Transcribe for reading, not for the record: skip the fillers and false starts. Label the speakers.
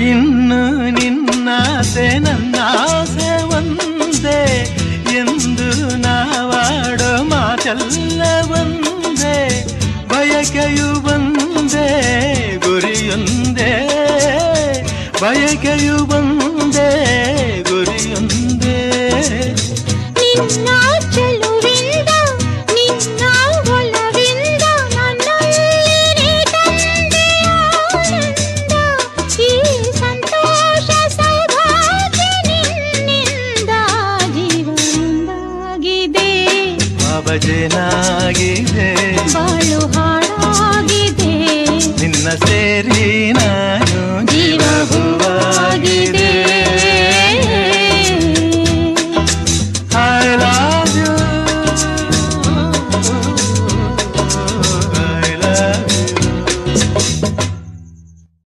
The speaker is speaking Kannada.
Speaker 1: ಇನ್ನು ನಿನ್ನಾಸೆ ನನ್ನಾಸೆ ಒಂದೇ ಎಂದು ನಾವಾಡೋ ಮಾತೆಲ್ಲ ಒಂದೇ, ಬಯಕೆಯು ಒಂದೇ ಗುರಿಯೊಂದೇ, ಬಯಕೆಯು ಒಂದೇ ಗುರಿಯೊಂದೇ.
Speaker 2: ನಿನ್ನ ಚೆಲುವಿಂದ ನಿನ್ನ ಒಲವಿಂದ ನನ್ನಲ್ಲಿ ತಂದೆ ಆನಂದ, ಈ ಸಂತೋಷ ಸೌಭಾಗ್ಯ ನಿನ್ನಿಂದ ಜೀವನದಾಗಿದೆ,
Speaker 1: ಅವಜನಾಗಿದೆ.